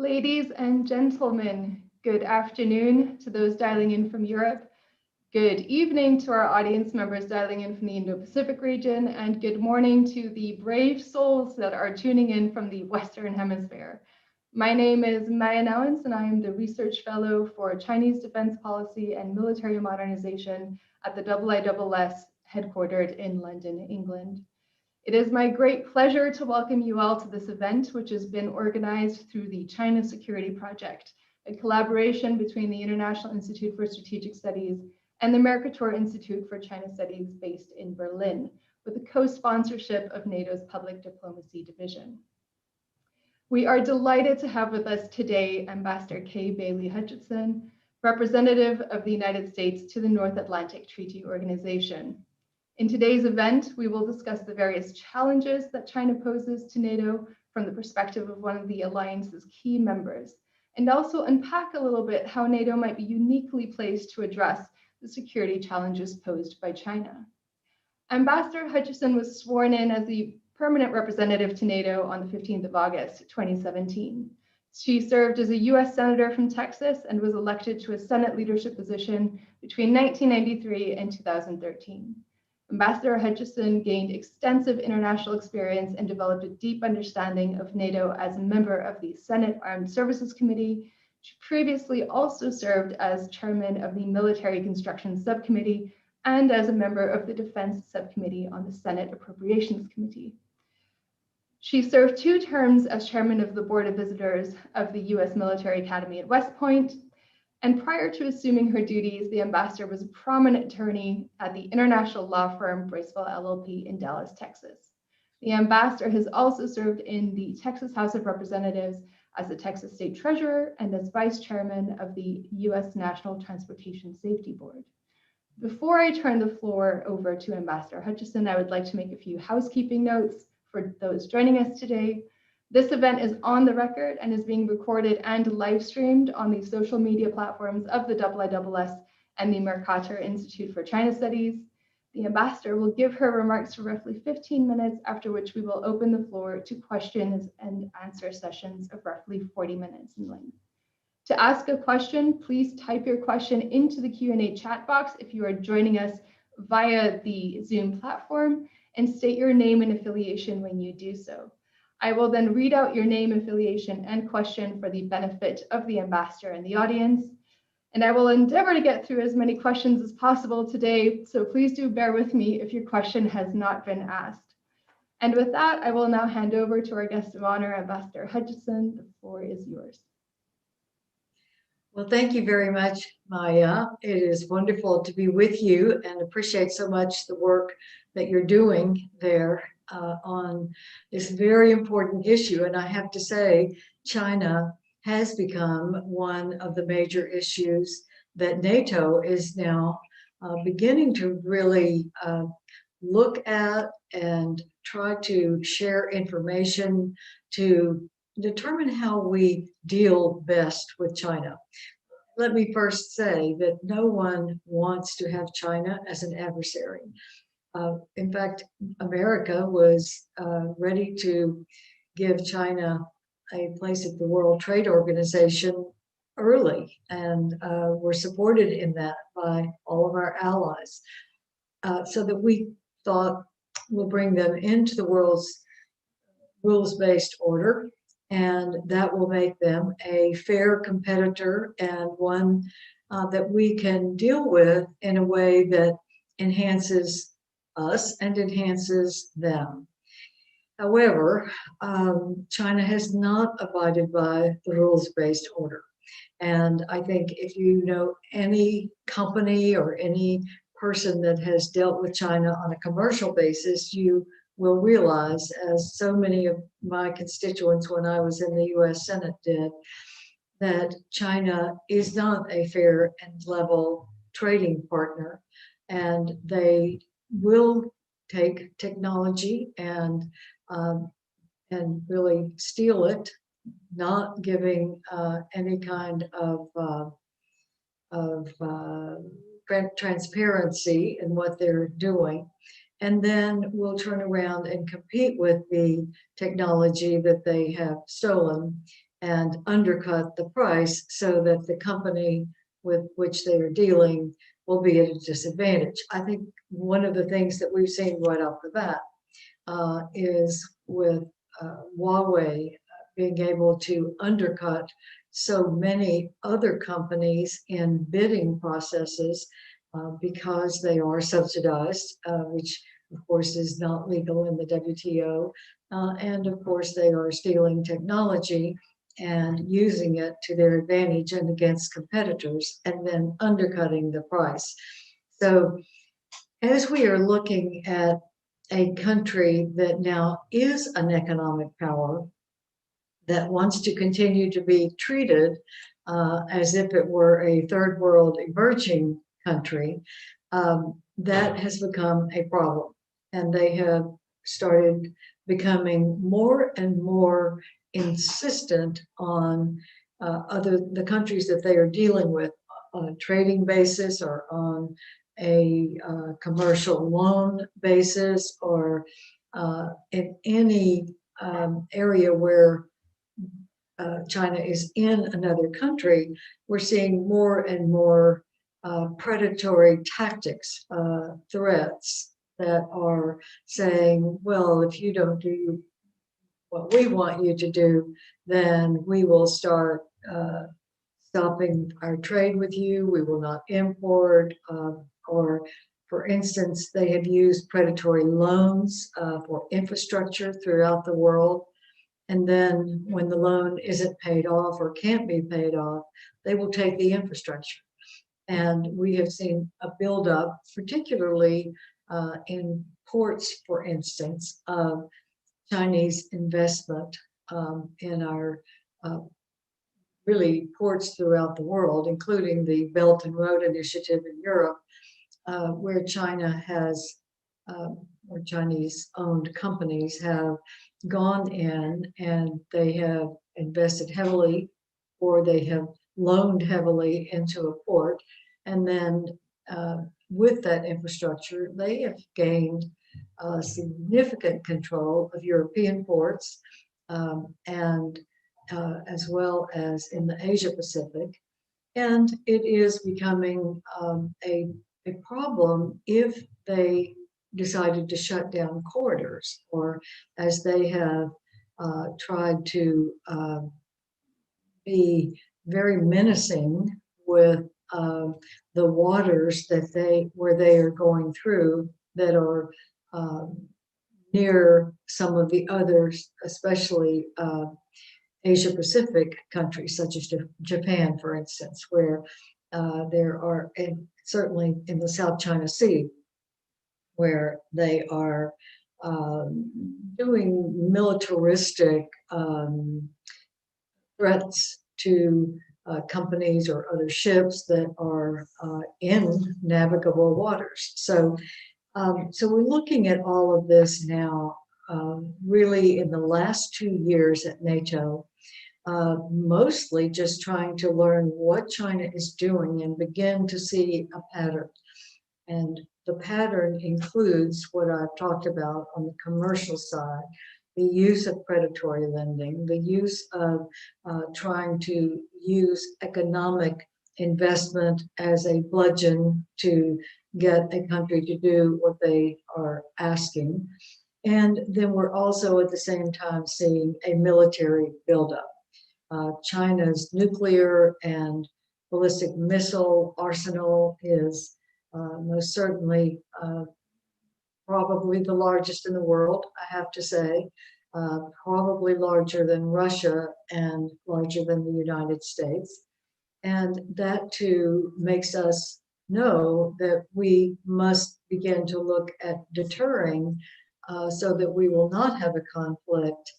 Ladies and gentlemen, good afternoon to those dialing in from Europe. Good evening to our audience members dialing in from the Indo-Pacific region, and good morning to the brave souls that are tuning in from the Western Hemisphere. My name is Maya Nowens, and I am the Research Fellow for Chinese Defense Policy and Military Modernization at the IISS, headquartered in London, England. It is my great pleasure to welcome you all to this event, which has been organized through the China Security Project, a collaboration between the International Institute for Strategic Studies and the Mercator Institute for China Studies based in Berlin, with the co-sponsorship of NATO's Public Diplomacy Division. We are delighted to have with us today Ambassador Kay Bailey Hutchinson, representative of the United States to the North Atlantic Treaty Organization. In today's event, we will discuss the various challenges that China poses to NATO from the perspective of one of the alliance's key members, and also unpack a little bit how NATO might be uniquely placed to address the security challenges posed by China. Ambassador Hutchinson was sworn in as the permanent representative to NATO on the 15th of August, 2017. She served as a US Senator from Texas and was elected to a Senate leadership position between 1993 and 2013. Ambassador Hutchinson gained extensive international experience and developed a deep understanding of NATO as a member of the Senate Armed Services Committee. She previously also served as chairman of the Military Construction Subcommittee and as a member of the Defense Subcommittee on the Senate Appropriations Committee. She served 2 terms as chairman of the Board of Visitors of the U.S. Military Academy at West Point. And prior to assuming her duties, the ambassador was a prominent attorney at the international law firm Bracewell LLP in Dallas, Texas. The ambassador has also served in the Texas House of Representatives as the Texas State Treasurer and as vice chairman of the U.S. National Transportation Safety Board. Before I turn the floor over to Ambassador Hutchinson, I would like to make a few housekeeping notes for those joining us today. This event is on the record and is being recorded and live streamed on the social media platforms of the IISS and the Mercator Institute for China Studies. The ambassador will give her remarks for roughly 15 minutes, after which we will open the floor to questions and answer sessions of roughly 40 minutes in length. To ask a question, please type your question into the Q&A chat box if you are joining us via the Zoom platform, and state your name and affiliation when you do so. I will then read out your name, affiliation, and question for the benefit of the ambassador and the audience. And I will endeavor to get through as many questions as possible today, so please do bear with me if your question has not been asked. And with that, I will now hand over to our guest of honor, Ambassador Hutchinson. The floor is yours. Well, thank you very much, Maya. It is wonderful to be with you and appreciate so much the work that you're doing there on this very important issue. And I have to say, China has become one of the major issues that NATO is now beginning to really look at and try to share information to determine how we deal best with China. Let me first say that no one wants to have China as an adversary. In fact, America was ready to give China a place at the World Trade Organization early, and were supported in that by all of our allies, so that we thought we'll bring them into the world's rules-based order, and that will make them a fair competitor and one that we can deal with in a way that enhances us and enhances them. However, China has not abided by the rules-based order. And I think if you know any company or any person that has dealt with China on a commercial basis, you will realize, as so many of my constituents when I was in the US Senate did, that China is not a fair and level trading partner, and they will take technology and really steal it, not giving any kind of transparency in what they're doing, and then we'll turn around and compete with the technology that they have stolen and undercut the price so that the company with which they are dealing will be at a disadvantage. I think one of the things that we've seen right off the bat is with Huawei being able to undercut so many other companies in bidding processes because they are subsidized, which of course is not legal in the WTO. And of course, they are stealing technology and using it to their advantage and against competitors and then undercutting the price. So as we are looking at a country that now is an economic power that wants to continue to be treated as if it were a third world emerging country, that has become a problem. And they have started becoming more and more insistent on the countries that they are dealing with on a trading basis or on a commercial loan basis or in any area where China is in another country, we're seeing more and more predatory tactics, threats that are saying, well, if you don't do what we want you to do, then we will start stopping our trade with you. We will not import. Or, for instance, they have used predatory loans for infrastructure throughout the world. And then when the loan isn't paid off or can't be paid off, they will take the infrastructure. And we have seen a buildup, particularly in ports, for instance, of Chinese investment in our really ports throughout the world, including the Belt and Road Initiative in Europe, where China has, or Chinese-owned companies have gone in and they have invested heavily or they have loaned heavily into a port. And then with that infrastructure, they have gained significant control of European ports and as well as in the Asia-Pacific. And it is becoming a problem if they decided to shut down corridors, or as they have tried to be very menacing with the waters that where they are going through that are near some of the others, especially Asia-Pacific countries such as Japan, for instance, where there are, and certainly in the South China Sea, where they are doing militaristic threats to companies or other ships that are in navigable waters. So we're looking at all of this now, really in the last 2 years at NATO, mostly just trying to learn what China is doing and begin to see a pattern. And the pattern includes what I've talked about on the commercial side, the use of predatory lending, the use of trying to use economic investment as a bludgeon to get a country to do what they are asking. And then we're also at the same time seeing a military buildup. China's nuclear and ballistic missile arsenal is most certainly probably the largest in the world, I have to say, probably larger than Russia and larger than the United States. And that too makes us know that we must begin to look at deterring so that we will not have a conflict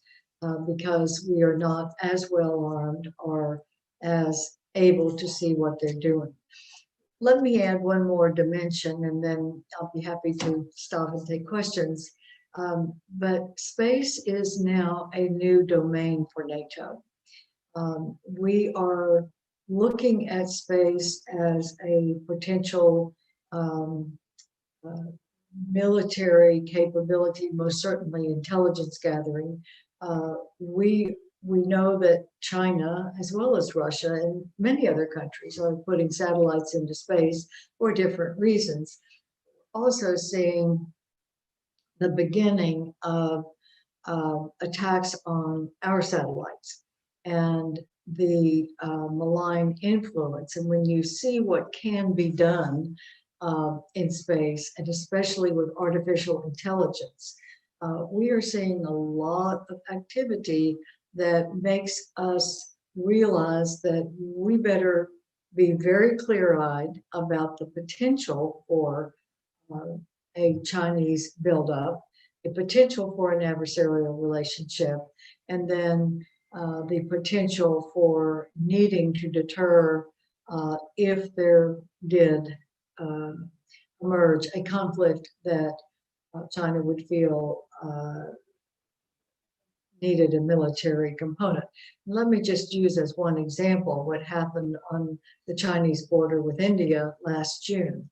because we are not as well armed or as able to see what they're doing. Let me add one more dimension and then I'll be happy to stop and take questions. But space is now a new domain for NATO. We are looking at space as a potential military capability, most certainly intelligence gathering. We we know that China, as well as Russia and many other countries, are putting satellites into space for different reasons. Also seeing the beginning of attacks on our satellites and the malign influence. And when you see what can be done in space, and especially with artificial intelligence, we are seeing a lot of activity that makes us realize that we better be very clear-eyed about the potential for a Chinese buildup, the potential for an adversarial relationship, and then the potential for needing to deter if there did emerge a conflict that China would feel needed a military component. Let me just use as one example what happened on the Chinese border with India last June.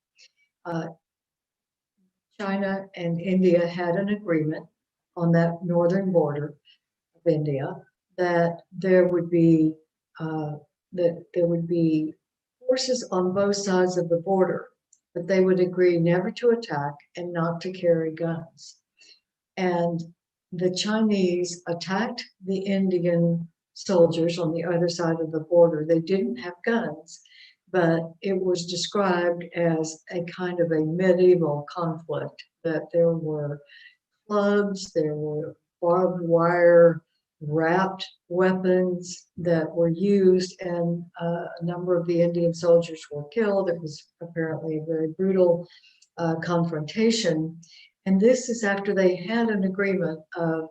China and India had an agreement on that northern border of India that there would be forces on both sides of the border, but they would agree never to attack and not to carry guns. And the Chinese attacked the Indian soldiers on the other side of the border. They didn't have guns, but it was described as a kind of a medieval conflict, that there were clubs, there were barbed wire wrapped weapons that were used, and a number of the Indian soldiers were killed. It was apparently a very brutal confrontation. And this is after they had an agreement of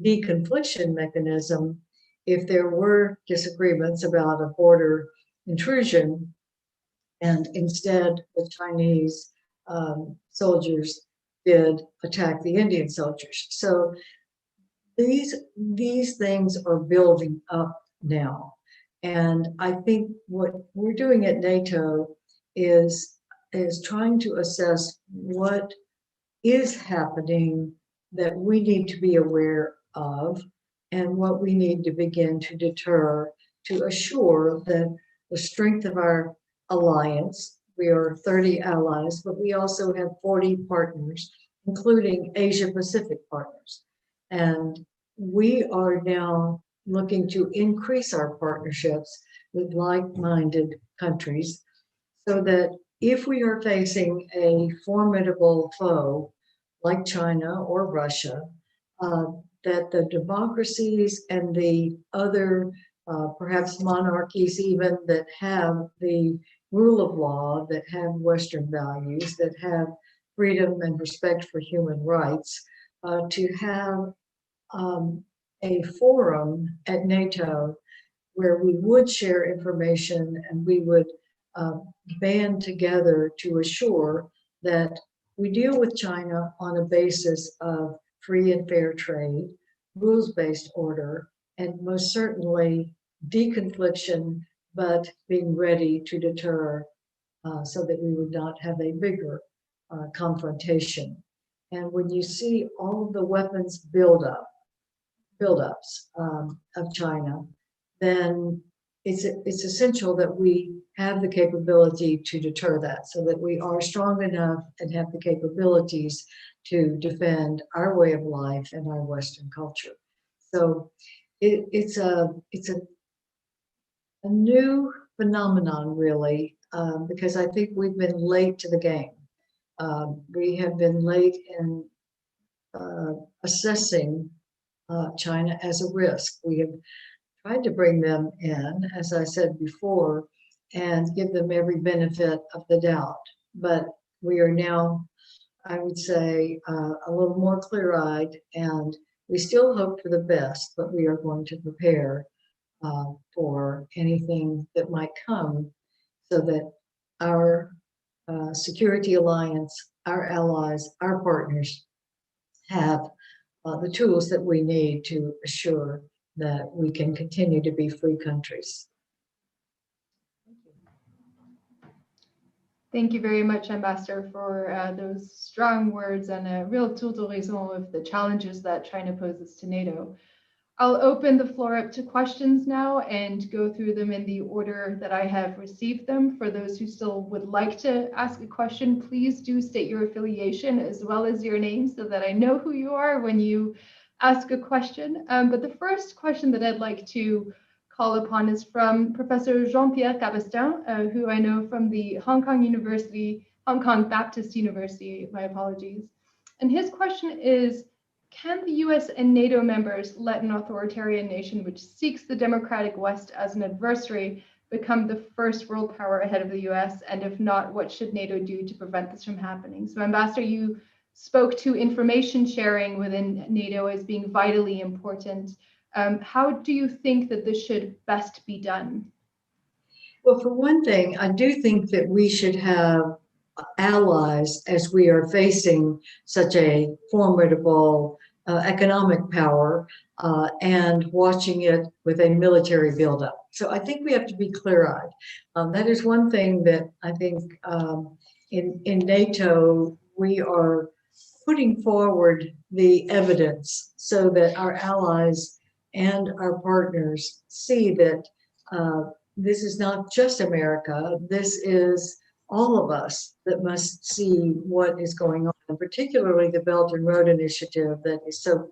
deconfliction mechanism if there were disagreements about a border intrusion, and instead the Chinese soldiers did attack the Indian soldiers. So these things are building up now. And I think what we're doing at NATO is trying to assess what is happening that we need to be aware of, and what we need to begin to deter to assure that the strength of our alliance, we are 30 allies, but we also have 40 partners, including Asia-Pacific partners. And we are now looking to increase our partnerships with like-minded countries so that if we are facing a formidable foe like China or Russia, that the democracies and the other perhaps monarchies even that have the rule of law, that have Western values, that have freedom and respect for human rights, to have a forum at NATO where we would share information and we would band together to assure that we deal with China on a basis of free and fair trade, rules-based order, and most certainly deconfliction, but being ready to deter so that we would not have a bigger confrontation. And when you see all of the weapons buildups of China, then it's essential that we have the capability to deter that, so that we are strong enough and have the capabilities to defend our way of life and our Western culture. So it's a new phenomenon, really, because I think we've been late to the game. We have been late in assessing China as a risk. We have tried to bring them in, as I said before, and give them every benefit of the doubt. But we are now, I would say, a little more clear-eyed, and we still hope for the best, but we are going to prepare for anything that might come so that our security alliance, our allies, our partners have the tools that we need to assure that we can continue to be free countries. Thank you very much, Ambassador, for those strong words and a real tour d'horizon of the challenges that China poses to NATO. I'll open the floor up to questions now and go through them in the order that I have received them. For those who still would like to ask a question, please do state your affiliation as well as your name so that I know who you are when you ask a question. But the first question that I'd like to call upon is from Professor Jean-Pierre Cabestin, who I know from the Hong Kong Baptist University, my apologies. And his question is, can the US and NATO members let an authoritarian nation which seeks the democratic West as an adversary become the first world power ahead of the US? And if not, what should NATO do to prevent this from happening? So Ambassador, you spoke to information sharing within NATO as being vitally important. How do you think that this should best be done? Well, for one thing, I do think that we should have allies as we are facing such a formidable economic power and watching it with a military buildup. So I think we have to be clear-eyed. That is one thing that I think in NATO, we are putting forward the evidence so that our allies and our partners see that this is not just America, this is all of us that must see what is going on, and particularly the Belt and Road Initiative that is so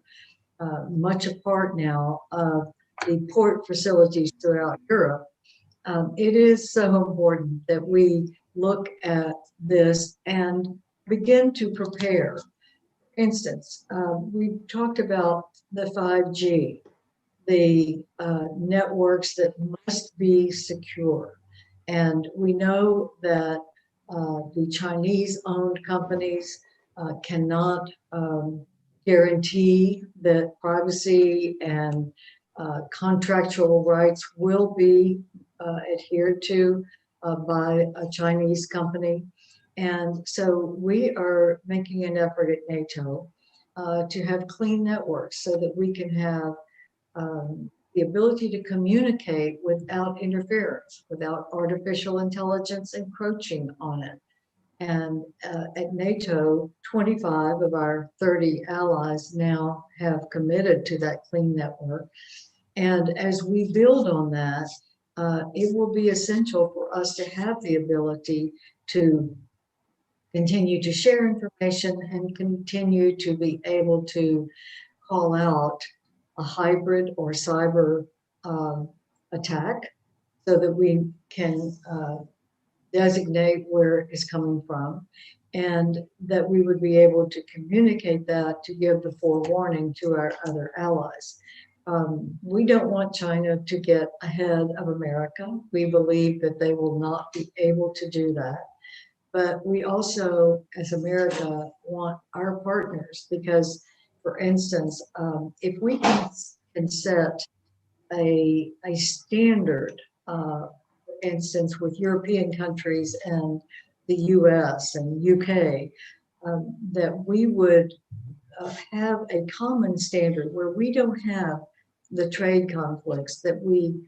much a part now of the port facilities throughout Europe. It is so important that we look at this and begin to prepare. For instance, we talked about the 5G, the networks that must be secure. And we know that the Chinese-owned companies cannot guarantee that privacy and contractual rights will be adhered to by a Chinese company. And so we are making an effort at NATO to have clean networks so that we can have the ability to communicate without interference, without artificial intelligence encroaching on it. And at NATO, 25 of our 30 allies now have committed to that clean network. And as we build on that, it will be essential for us to have the ability to continue to share information and continue to be able to call out a hybrid or cyber attack so that we can designate where it's coming from, and that we would be able to communicate that to give the forewarning to our other allies. We don't want China to get ahead of America. We believe that they will not be able to do that. But we also, as America, want our partners because, for instance, if we can set a standard, for instance, with European countries and the US and UK, that we would have a common standard where we don't have the trade conflicts that we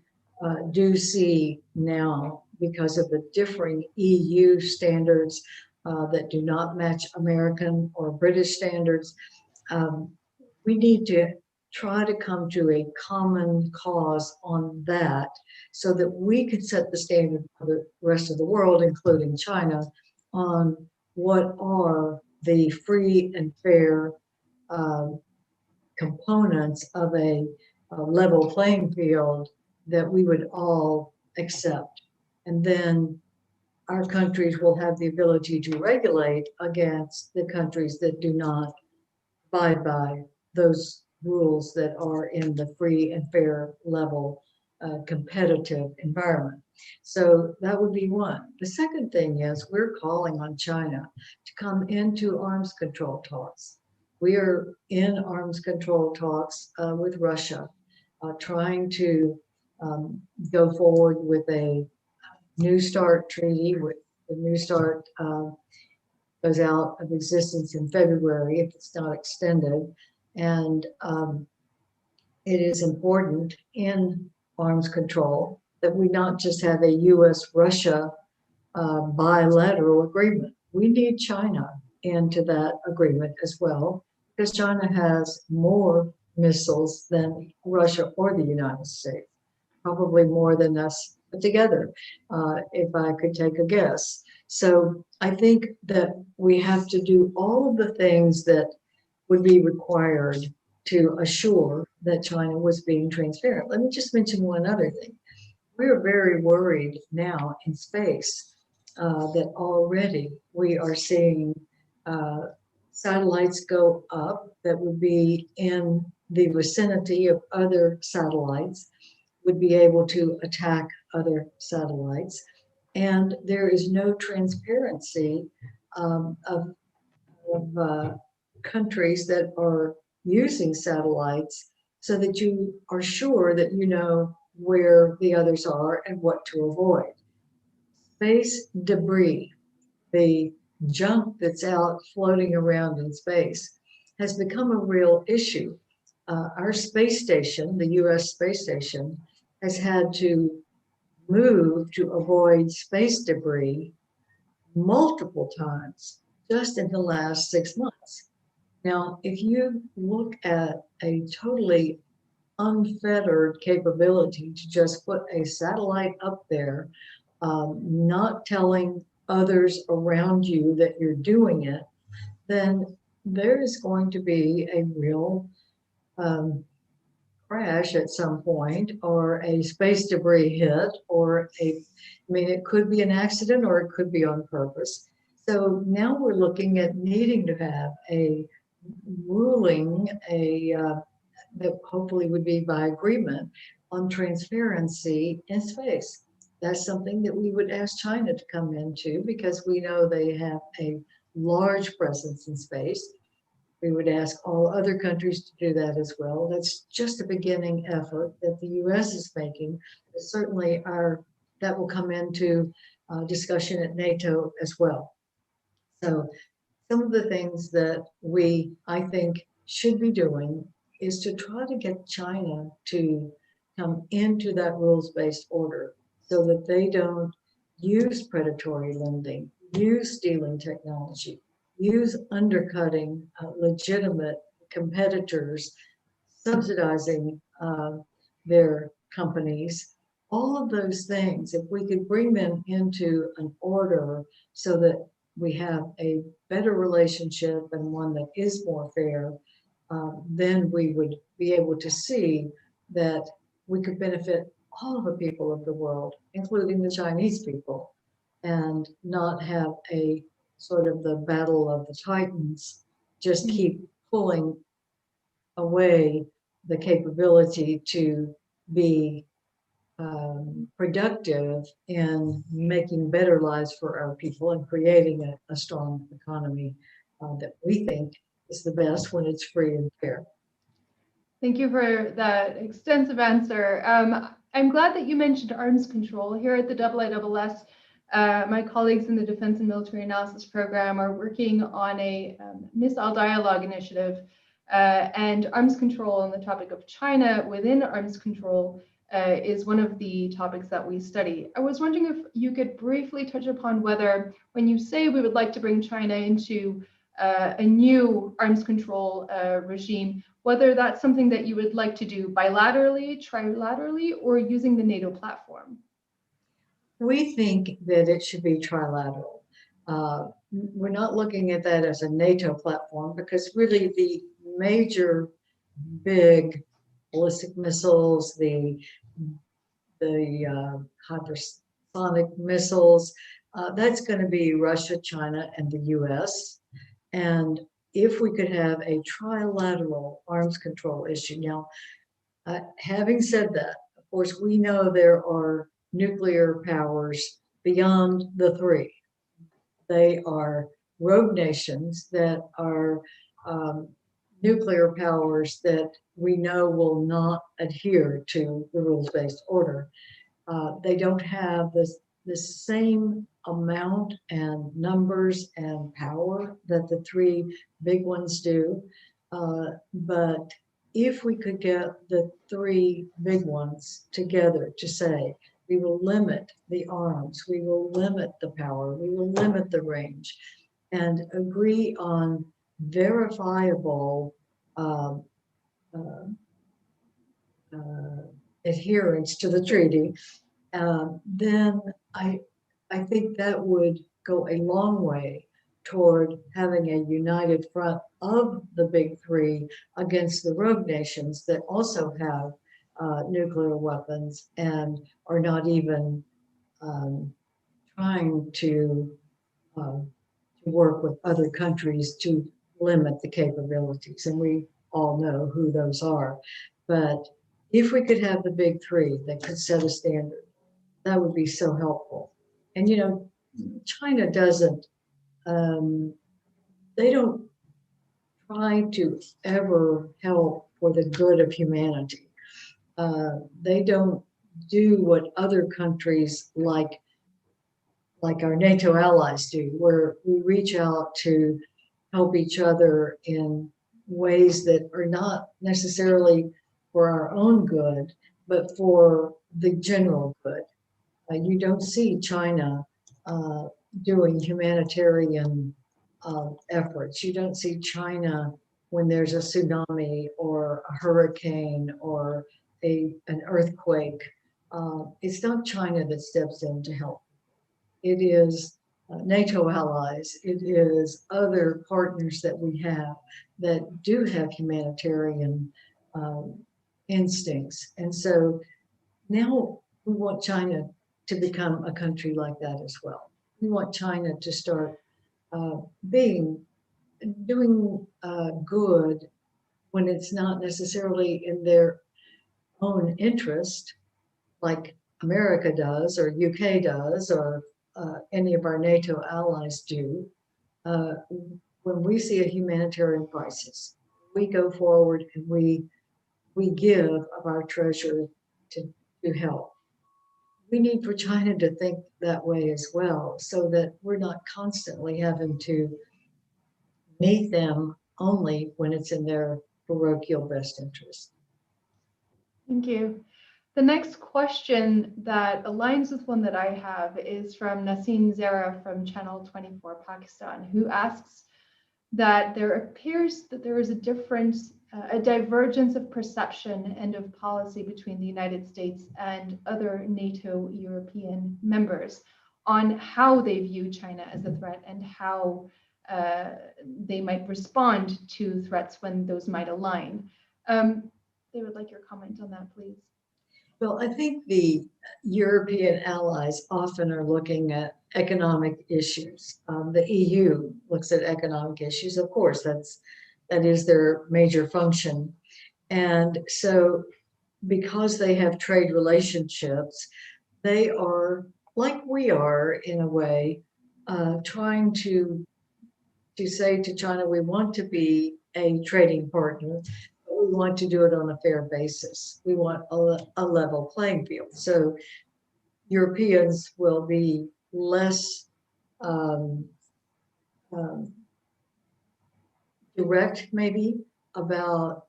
do see now because of the differing EU standards that do not match American or British standards. We need to try to come to a common cause on that so that we could set the standard for the rest of the world, including China, on what are the free and fair components of a level playing field that we would all accept. And then our countries will have the ability to regulate against the countries that do not abide by those rules that are in the free and fair level competitive environment. So that would be one. The second thing is we're calling on China to come into arms control talks. We are in arms control talks with Russia, trying to go forward with a New START treaty. With the New START goes out of existence in February if it's not extended. And it is important in arms control that we not just have a US-Russia bilateral agreement. We need China into that agreement as well, because China has more missiles than Russia or the United States, probably more than us put together, if I could take a guess. So I think that we have to do all of the things that would be required to assure that China was being transparent. Let me just mention one other thing. We're very worried now in space that already we are seeing satellites go up that would be in the vicinity of other satellites, would be able to attack other satellites. And there is no transparency of countries that are using satellites so that you are sure that you know where the others are and what to avoid. Space debris, the junk that's out floating around in space, has become a real issue. Our space station, the US space station, has had to move to avoid space debris multiple times just in the last 6 months. Now, if you look at a totally unfettered capability to just put a satellite up there, not telling others around you that you're doing it, then there is going to be a real um, crash at some point, or a space debris hit, or I mean, it could be an accident or it could be on purpose. So now we're looking at needing to have a ruling, that hopefully would be by agreement, on transparency in space. That's something that we would ask China to come into because we know they have a large presence in space. We would ask all other countries to do that as well. That's just a beginning effort that the US is making. But certainly that will come into discussion at NATO as well. So some of the things that I think, should be doing is to try to get China to come into that rules-based order so that they don't use predatory lending, use stealing technology, use undercutting legitimate competitors, subsidizing their companies. All of those things, if we could bring them into an order so that we have a better relationship and one that is more fair, then we would be able to see that we could benefit all of the people of the world, including the Chinese people, and not have a sort of the battle of the Titans, just keep pulling away the capability to be productive in making better lives for our people and creating a strong economy that we think is the best when it's free and fair. Thank you for that extensive answer. I'm glad that you mentioned arms control. Here at the IISS, my colleagues in the Defense and Military Analysis Program are working on a missile dialogue initiative, and arms control on the topic of China within arms control is one of the topics that we study. I was wondering if you could briefly touch upon whether, when you say we would like to bring China into a new arms control regime, whether that's something that you would like to do bilaterally, trilaterally, or using the NATO platform. We think that it should be trilateral. We're not looking at that as a NATO platform because really the major big ballistic missiles, the hypersonic missiles, that's going to be Russia, China, and the US. And if we could have a trilateral arms control issue. Now, having said that, of course, we know there are nuclear powers beyond the three. They are rogue nations that are nuclear powers that we know will not adhere to the rules-based order. They don't have the same amount and numbers and power that the three big ones do. But if we could get the three big ones together to say, we will limit the arms, we will limit the power, we will limit the range, and agree on verifiable uh, adherence to the treaty, then I think that would go a long way toward having a united front of the big three against the rogue nations that also have nuclear weapons and are not even um, trying to work with other countries to limit the capabilities. And we all know who those are. But if we could have the big three that could set a standard, that would be so helpful. And China doesn't, they don't try to ever help for the good of humanity. They don't do what other countries like our NATO allies do, where we reach out to help each other in ways that are not necessarily for our own good, but for the general good. You don't see China uh, doing humanitarian efforts. You don't see China when there's a tsunami or a hurricane or an earthquake. It's not China that steps in to help. It is NATO allies. It is other partners that we have that do have humanitarian um, instincts. And so now we want China to become a country like that as well. We want China to start uh, being doing good when it's not necessarily in their own interest, like America does, or UK does, or any of our NATO allies do. Uh, when we see a humanitarian crisis, we go forward and we give of our treasure to help. We need for China to think that way as well, so that we're not constantly having to meet them only when it's in their parochial best interest. Thank you. The next question that aligns with one that I have is from Naseem Zara from Channel 24 Pakistan, who asks that there appears that there is a difference, a divergence of perception and of policy between the United States and other NATO European members on how they view China as a threat and how they might respond to threats when those might align. They would like your comment on that, please. Well, I think the European allies often are looking at economic issues. The EU looks at economic issues. Of course, that is their major function. And so because they have trade relationships, they are, like we are in a way, trying to say to China, we want to be a trading partner, but we want to do it on a fair basis. We want a level playing field. So Europeans will be less um, um, direct, maybe, about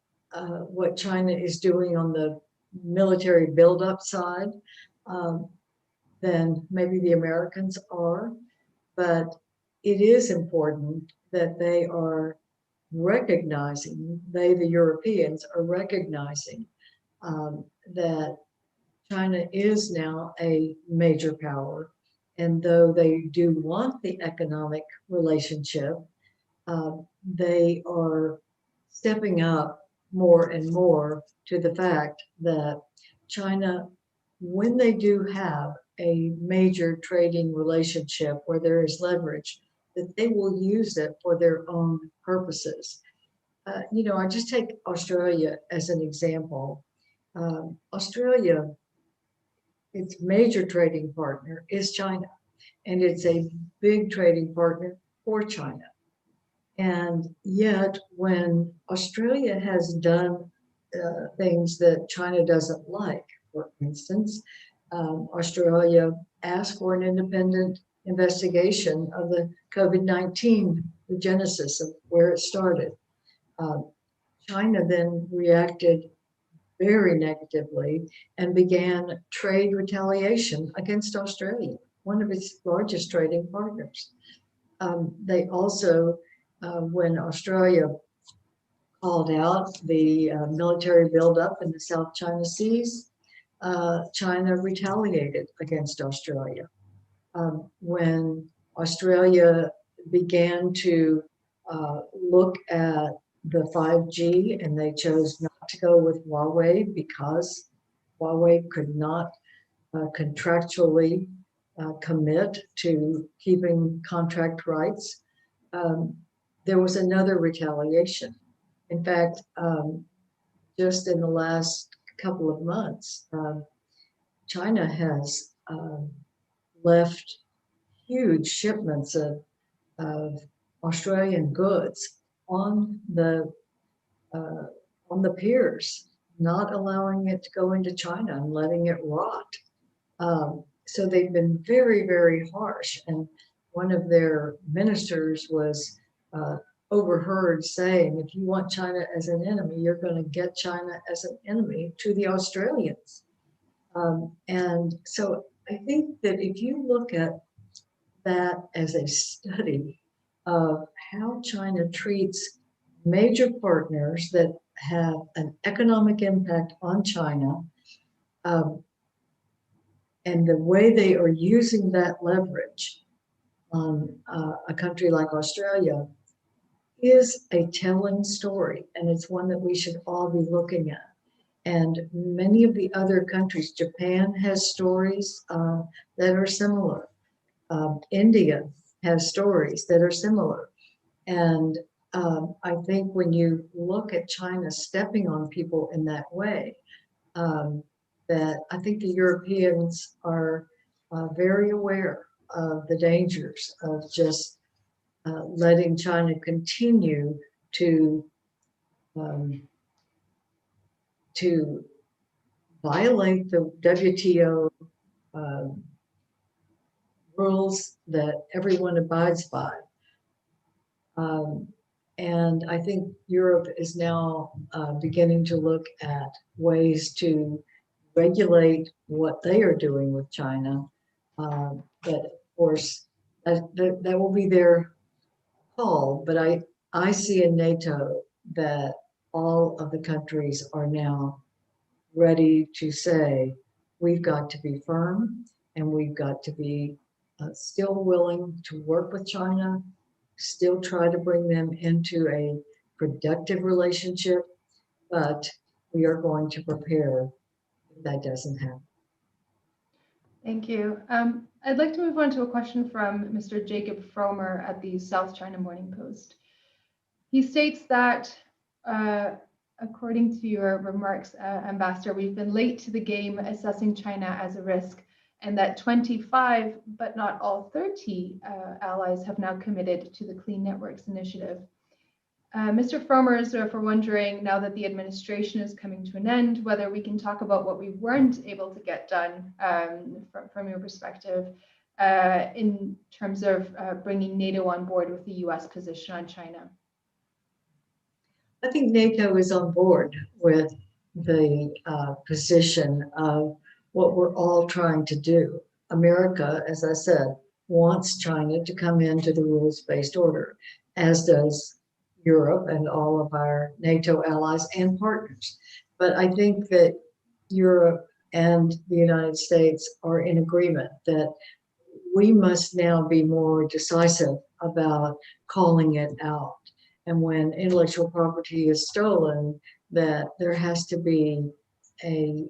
what China is doing on the military buildup side um, than maybe the Americans are. But it is important that they are recognizing, the Europeans are recognizing that China is now a major power. And though they do want the economic relationship, they are stepping up more and more to the fact that China, when they do have a major trading relationship where there is leverage, that they will use it for their own purposes. I just take Australia as an example. Australia, its major trading partner is China, and it's a big trading partner for China. And yet, when Australia has done things that China doesn't like, for instance, Australia asked for an independent investigation of the COVID-19, the genesis of where it started. China then reacted very negatively and began trade retaliation against Australia, one of its largest trading partners. They also, when Australia called out the military buildup in the South China Seas, China retaliated against Australia. When Australia began to look at the 5G and they chose not to go with Huawei because Huawei could not contractually commit to keeping contract rights, there was another retaliation. In fact, just in the last couple of months, China has left huge shipments of Australian goods on the piers, not allowing it to go into China and letting it rot. So they've been very, very harsh. And one of their ministers was overheard saying, if you want China as an enemy, you're going to get China as an enemy to the Australians. And so I think that if you look at that as a study of how China treats major partners that have an economic impact on China, and the way they are using that leverage on a country like Australia is a telling story, and it's one that we should all be looking at. And many of the other countries, Japan has stories that are similar. India has stories that are similar. And I think when you look at China stepping on people in that way, that I think the Europeans are very aware of the dangers of just letting China continue to violate the WTO rules that everyone abides by. And I think Europe is now beginning to look at ways to regulate what they are doing with China. But of course, that will be their call. But I see in NATO that all of the countries are now ready to say, we've got to be firm and we've got to be still willing to work with China, still try to bring them into a productive relationship, but we are going to prepare if that doesn't happen. Thank you. I'd like to move on to a question from Mr. Jacob Fromer at the South China Morning Post. He states that, according to your remarks, Ambassador, we've been late to the game assessing China as a risk, and that 25, but not all 30 allies have now committed to the Clean Networks Initiative. Mr. Fromer is therefore wondering, now that the administration is coming to an end, whether we can talk about what we weren't able to get done from your perspective in terms of bringing NATO on board with the US position on China. I think NATO is on board with the position of what we're all trying to do. America, as I said, wants China to come into the rules-based order, as does Europe and all of our NATO allies and partners. But I think that Europe and the United States are in agreement that we must now be more decisive about calling it out. And when intellectual property is stolen, that there has to be a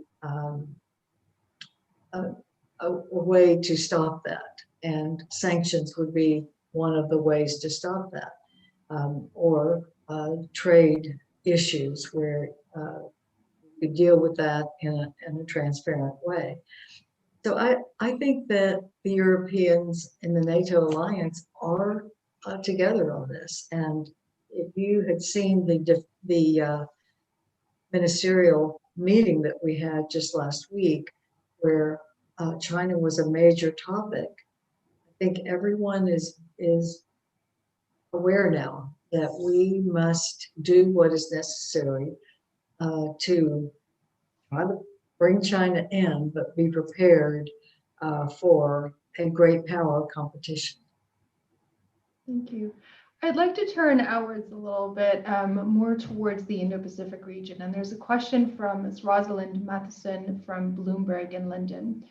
way to stop that. And sanctions would be one of the ways to stop that. Or trade issues where we deal with that in a transparent way. So I think that the Europeans in the NATO alliance are together on this. And if you had seen the ministerial meeting that we had just last week, where China was a major topic, I think everyone is aware now that we must do what is necessary to try to bring China in, but be prepared for a great power competition. Thank you. I'd like to turn outwards a little bit more towards the Indo-Pacific region. And there's a question from Ms. Rosalind Matheson from Bloomberg in London.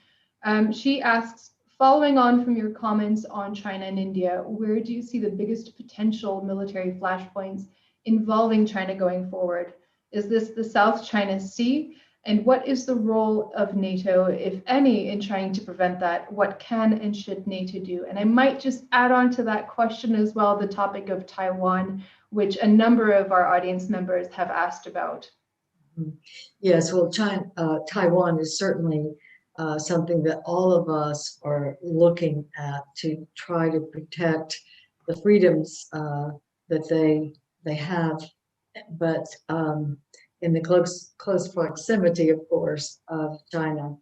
She asks, following on from your comments on China and India, where do you see the biggest potential military flashpoints involving China going forward? Is this the South China Sea? And what is the role of NATO, if any, in trying to prevent that? What can and should NATO do? And I might just add on to that question as well, the topic of Taiwan, which a number of our audience members have asked about. Yes, well, Taiwan is certainly something that all of us are looking at to try to protect the freedoms that they have, but in the close proximity, of course, of China,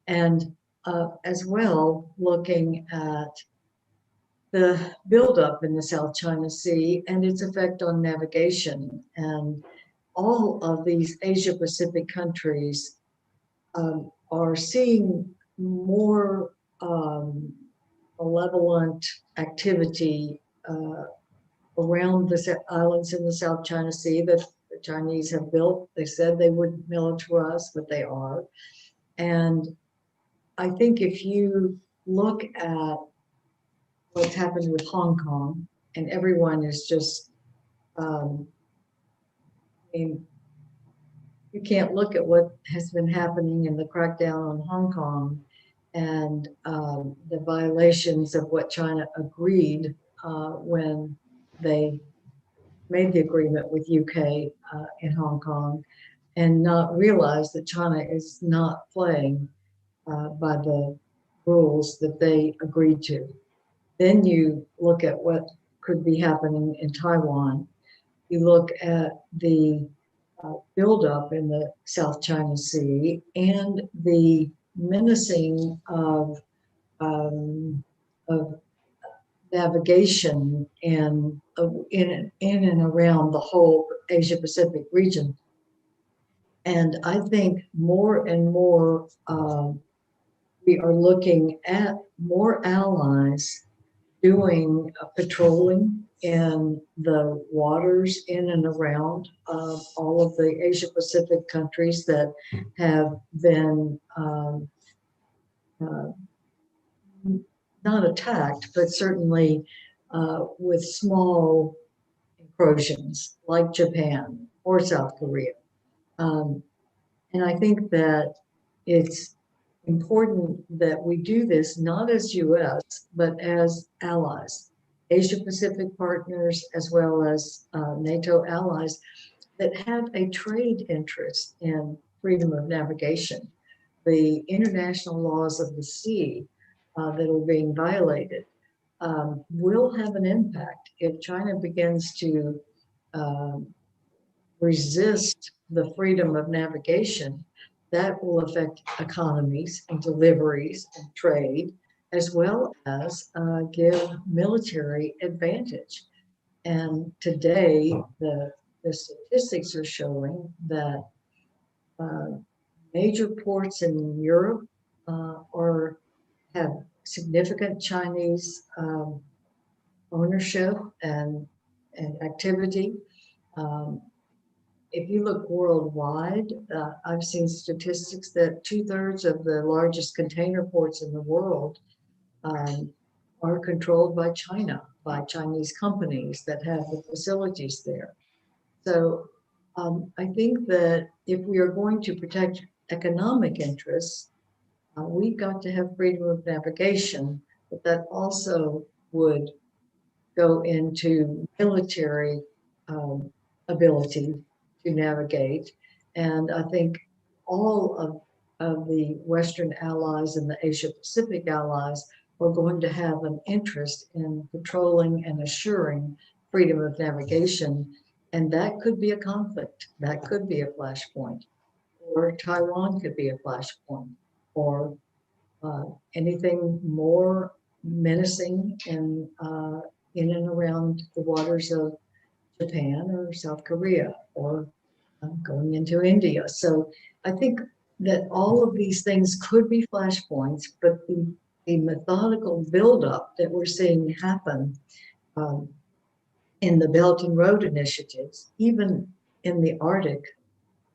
and as well looking at the buildup in the South China Sea and its effect on navigation. And all of these Asia Pacific countries are seeing more malevolent activity around the islands in the South China Sea that the Chinese have built. They said they wouldn't militarize, but they are. And I think if you look at what's happened with Hong Kong, and everyone is just, I mean, you can't look at what has been happening in the crackdown on Hong Kong and the violations of what China agreed when they made the agreement with UK in Hong Kong, and not realize that China is not playing by the rules that they agreed to. Then you look at what could be happening in Taiwan. You look at the buildup in the South China Sea and the menacing of navigation in and around the whole Asia Pacific region. And I think more and more we are looking at more allies doing patrolling in the waters in and around all of the Asia Pacific countries that have been not attacked, but certainly with small incursions like Japan or South Korea. And I think that it's important that we do this not as US, but as allies, Asia Pacific partners, as well as NATO allies that have a trade interest in freedom of navigation. The international laws of the sea that are being violated will have an impact if China begins to resist the freedom of navigation. That will affect economies and deliveries and trade, as well as give military advantage. And today, the statistics are showing that major ports in Europe have significant Chinese ownership and activity. If you look worldwide, I've seen statistics that 2/3 of the largest container ports in the world are controlled by China, by Chinese companies that have the facilities there. So I think that if we are going to protect economic interests, we've got to have freedom of navigation, but that also would go into military ability to navigate. And I think all of the Western allies and the Asia Pacific allies are going to have an interest in patrolling and assuring freedom of navigation. And that could be a conflict, that could be a flashpoint, or Taiwan could be a flashpoint, or anything more menacing in and around the waters of Japan or South Korea, or going into India. So I think that all of these things could be flashpoints, but the methodical buildup that we're seeing happen in the Belt and Road initiatives, even in the Arctic,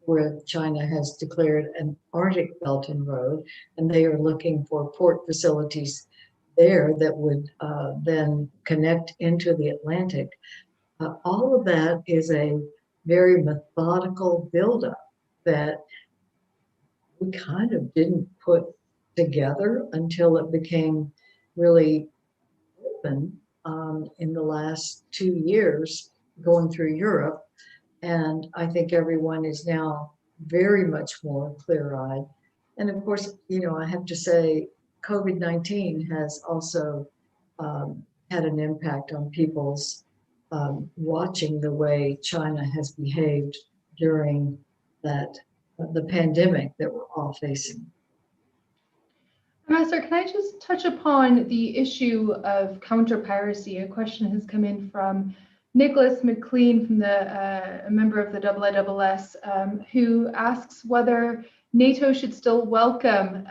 where China has declared an Arctic Belt and Road, and they are looking for port facilities there that would then connect into the Atlantic. All of that is a very methodical buildup that we kind of didn't put together until it became really open in the last 2 years going through Europe. And I think everyone is now very much more clear-eyed. And of course, I have to say, COVID-19 has also had an impact on people's watching the way China has behaved during the pandemic that we're all facing. Ambassador, can I just touch upon the issue of counter-piracy? A question has come in from Nicholas McLean, from a member of the IISS, who asks whether NATO should still welcome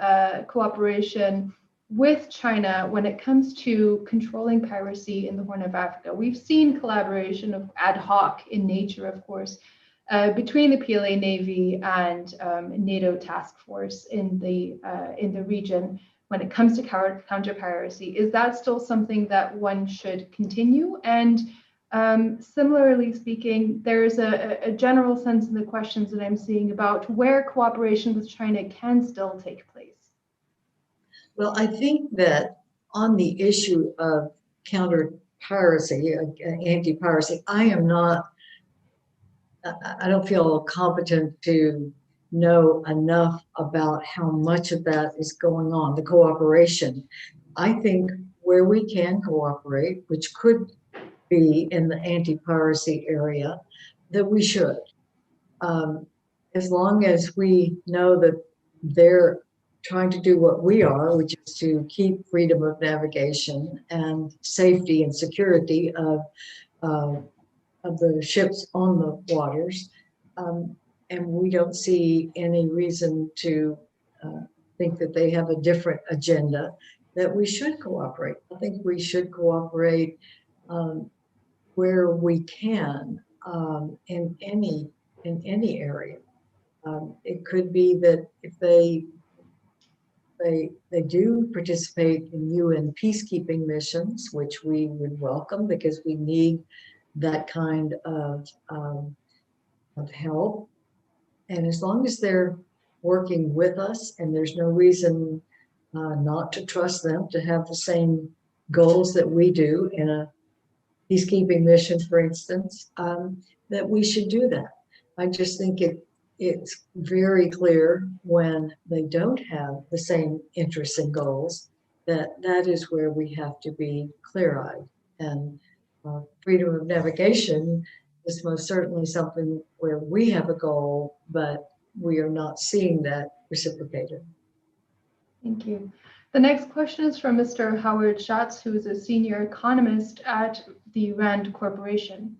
cooperation with China when it comes to controlling piracy in the Horn of Africa. We've seen collaboration of ad hoc in nature, of course, between the PLA Navy and NATO task force in the region when it comes to counter-piracy. Is that still something that one should continue? And similarly speaking, there's a general sense in the questions that I'm seeing about where cooperation with China can still take place. Well, I think that on the issue of counter-piracy, anti-piracy, I don't feel competent to know enough about how much of that is going on, the cooperation. I think where we can cooperate, which could be in the anti-piracy area, that we should. As long as we know that they're trying to do what we are, which is to keep freedom of navigation and safety and security of the ships on the waters. And we don't see any reason to think that they have a different agenda, that we should cooperate. I think we should cooperate where we can in any area. It could be that if they do participate in UN peacekeeping missions, which we would welcome because we need that kind of help. And as long as they're working with us and there's no reason not to trust them to have the same goals that we do in a peacekeeping mission, for instance, that we should do that. I just think it's very clear when they don't have the same interests and goals that is where we have to be clear-eyed. And freedom of navigation is most certainly something where we have a goal, but we are not seeing that reciprocated. Thank you. The next question is from Mr. Howard Schatz, who is a senior economist at the RAND Corporation.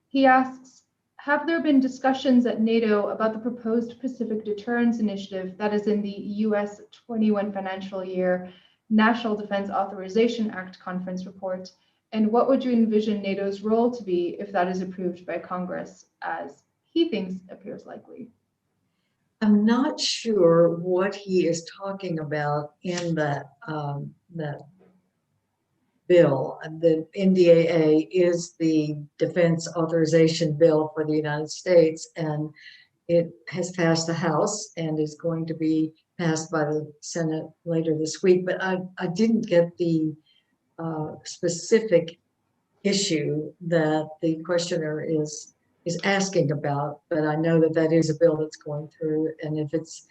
He asks, have there been discussions at NATO about the proposed Pacific Deterrence Initiative that is in the US 21 financial year National Defense Authorization Act conference report? And what would you envision NATO's role to be if that is approved by Congress, as he thinks appears likely? I'm not sure what he is talking about in that bill. The NDAA is the Defense Authorization Bill for the United States, and it has passed the House and is going to be passed by the Senate later this week. But I didn't get the specific issue that the questioner is asking about, but I know that is a bill that's going through, and if it's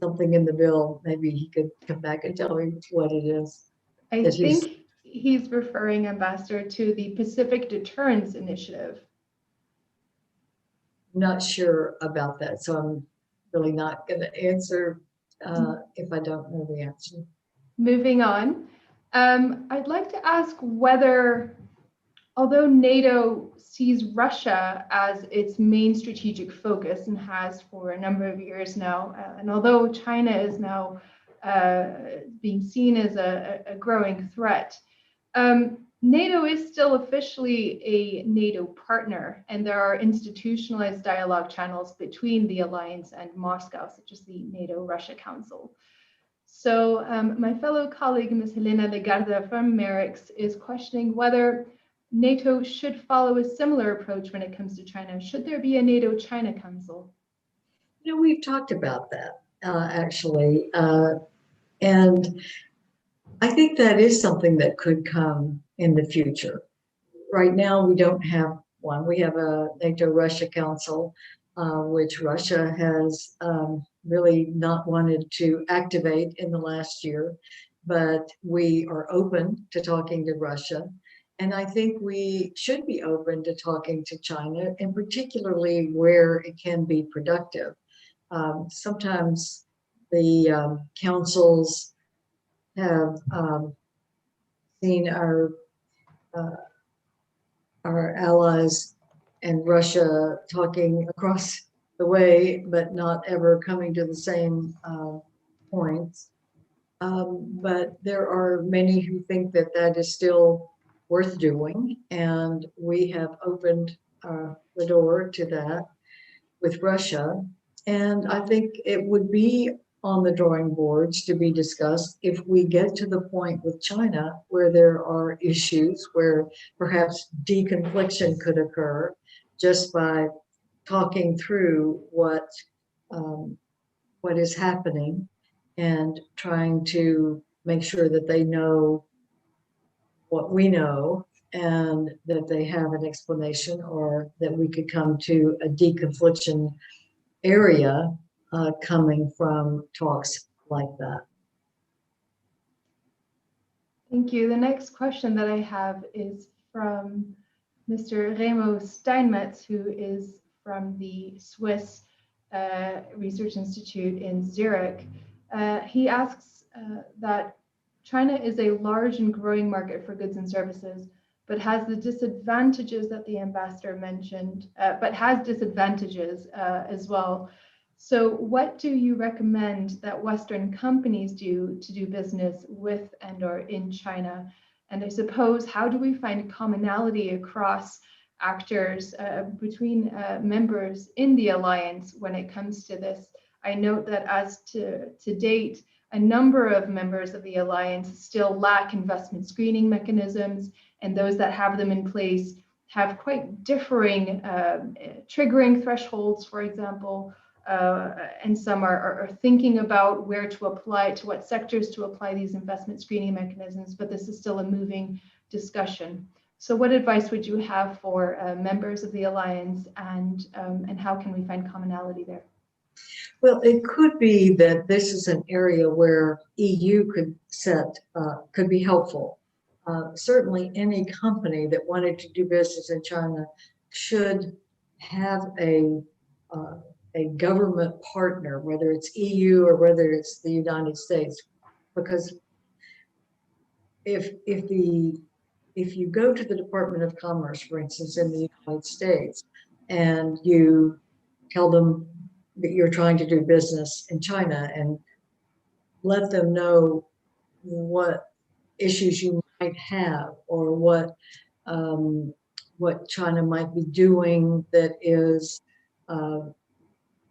something in the bill, maybe he could come back and tell me what it is. I think he's referring, Ambassador, to the Pacific Deterrence Initiative. I'm not sure about that, so I'm really not going to answer if I don't know the answer. Moving on, I'd like to ask whether, although NATO sees Russia as its main strategic focus and has for a number of years now, and although China is now being seen as a growing threat, NATO is still officially a NATO partner, and there are institutionalized dialogue channels between the alliance and Moscow, such as the NATO-Russia Council. So my fellow colleague, Ms. Helena Legarda from MERIX, is questioning whether NATO should follow a similar approach when it comes to China. Should there be a NATO-China Council? You know, we've talked about that actually, and I think that is something that could come in the future. Right now, we don't have one. We have a NATO-Russia Council, which Russia has really not wanted to activate in the last year, but we are open to talking to Russia. And I think we should be open to talking to China, and particularly where it can be productive. Sometimes the councils have seen uh, our allies and Russia talking across the way, but not ever coming to the same points. But there are many who think that that is still worth doing, and we have opened the door to that with Russia. And I think it would be on the drawing boards to be discussed if we get to the point with China where there are issues where perhaps deconfliction could occur just by talking through what is happening and trying to make sure that they know what we know and that they have an explanation, or that we could come to a deconfliction area coming from talks like that. Thank you. The next question that I have is from Mr. Remo Steinmetz, who is from the Swiss Research Institute in Zurich. He asks that China is a large and growing market for goods and services, but has the disadvantages that the ambassador mentioned, but has disadvantages as well. So what do you recommend that Western companies do to do business with and or in China? And I suppose, how do we find commonality across actors between members in the alliance when it comes to this? I note that as to date, a number of members of the alliance still lack investment screening mechanisms, and those that have them in place have quite differing triggering thresholds, for example, and some are thinking about where to apply, to what sectors to apply these investment screening mechanisms, but this is still a moving discussion. So what advice would you have for members of the alliance, and how can we find commonality there? Well, it could be that this is an area where EU could be helpful. Certainly any company that wanted to do business in China should have a government partner, whether it's EU or whether it's the United States, because if you go to the Department of Commerce, for instance, in the United States, and you tell them that you're trying to do business in China and let them know what issues you might have, or what China might be doing that is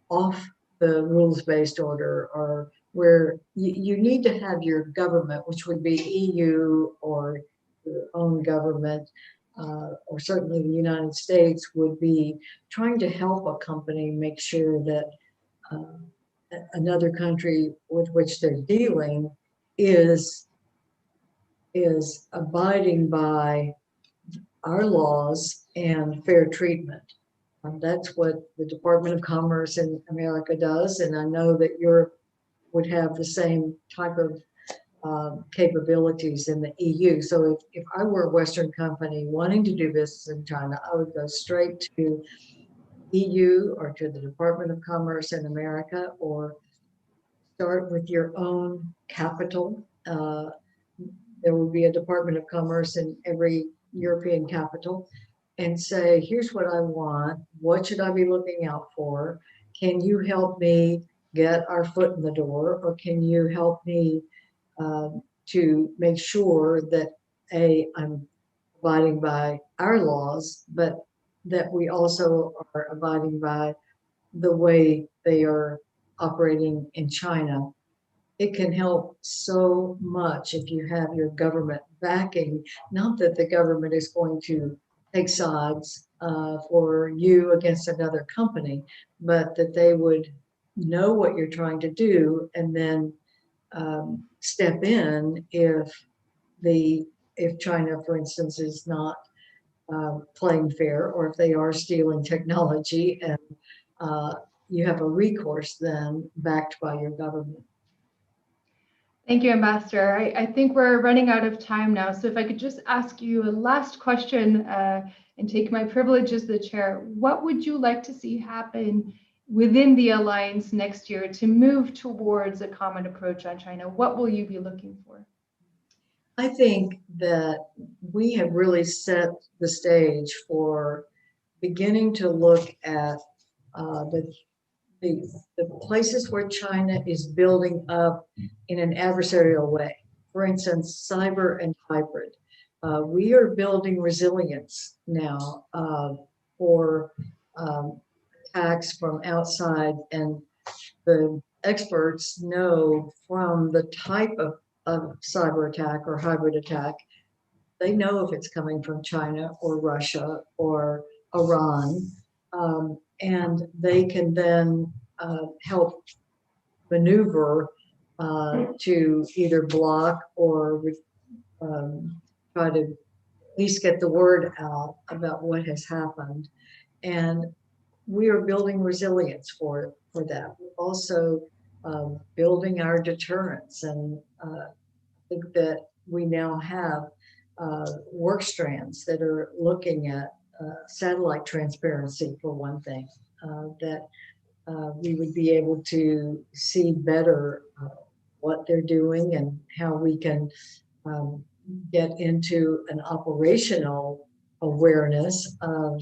off the rules-based order, or where you need to have your government, which would be EU or your own government, or certainly the United States, would be trying to help a company make sure that another country with which they're dealing is abiding by our laws and fair treatment. That's what the Department of Commerce in America does, and I know that Europe would have the same type of capabilities in the EU. So if I were a Western company wanting to do business in China, I would go straight to EU or to the Department of Commerce in America, or start with your own capital. There will be a Department of Commerce in every European capital, and say, here's what I want. What should I be looking out for? Can you help me get our foot in the door? Or can you help me to make sure that I'm abiding by our laws, but that we also are abiding by the way they are operating in China. It can help so much if you have your government backing, not that the government is going to take sides for you against another company, but that they would know what you're trying to do and then step in if China, for instance, is not playing fair, or if they are stealing technology, and you have a recourse then backed by your government. Thank you, Ambassador. I think we're running out of time now. So if I could just ask you a last question and take my privilege as the chair, what would you like to see happen within the alliance next year to move towards a common approach on China? What will you be looking for? I think that we have really set the stage for beginning to look at the places where China is building up in an adversarial way. For instance, cyber and hybrid. We are building resilience now for attacks from outside, and the experts know from the type of cyber attack or hybrid attack, they know if it's coming from China or Russia or Iran, and they can then help maneuver to either block or try to at least get the word out about what has happened. And we are building resilience for that. We're also building our deterrence, and I think that we now have work strands that are looking at satellite transparency, for one thing, that we would be able to see better what they're doing and how we can get into an operational awareness of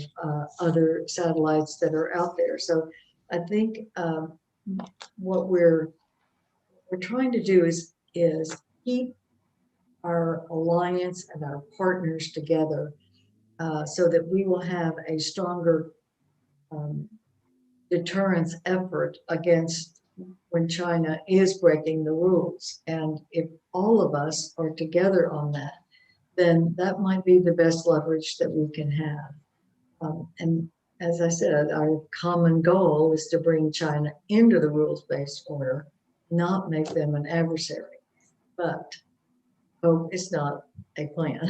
other satellites that are out there. So I think what we're trying to do is keep our alliance and our partners together so that we will have a stronger deterrence effort against when China is breaking the rules. And if all of us are together on that, then that might be the best leverage that we can have. And as I said, our common goal is to bring China into the rules-based order, not make them an adversary. But hope is not a plan.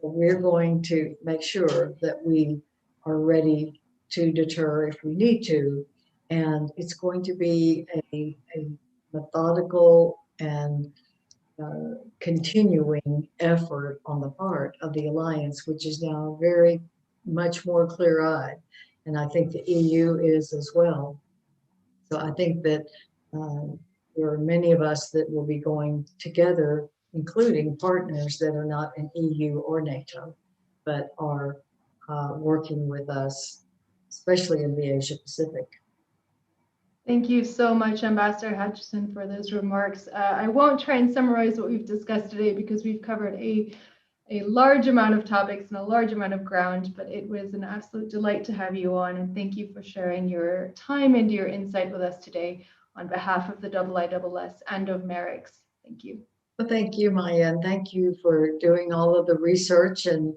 So we're going to make sure that we are ready to deter if we need to. And it's going to be a methodical and continuing effort on the part of the alliance, which is now very much more clear-eyed. And I think the EU is as well. So I think that there are many of us that will be going together, including partners that are not in EU or NATO, but are working with us, especially in the Asia Pacific. Thank you so much, Ambassador Hutchison, for those remarks. I won't try and summarize what we've discussed today because we've covered a large amount of topics and a large amount of ground, but it was an absolute delight to have you on, and thank you for sharing your time and your insight with us today on behalf of the IISS and of MERICS. Thank you. Well, thank you, Maya, and thank you for doing all of the research and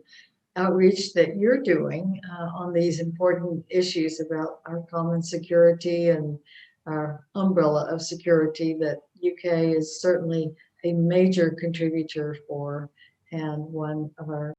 outreach that you're doing on these important issues about our common security and our umbrella of security that UK is certainly a major contributor for, and one of our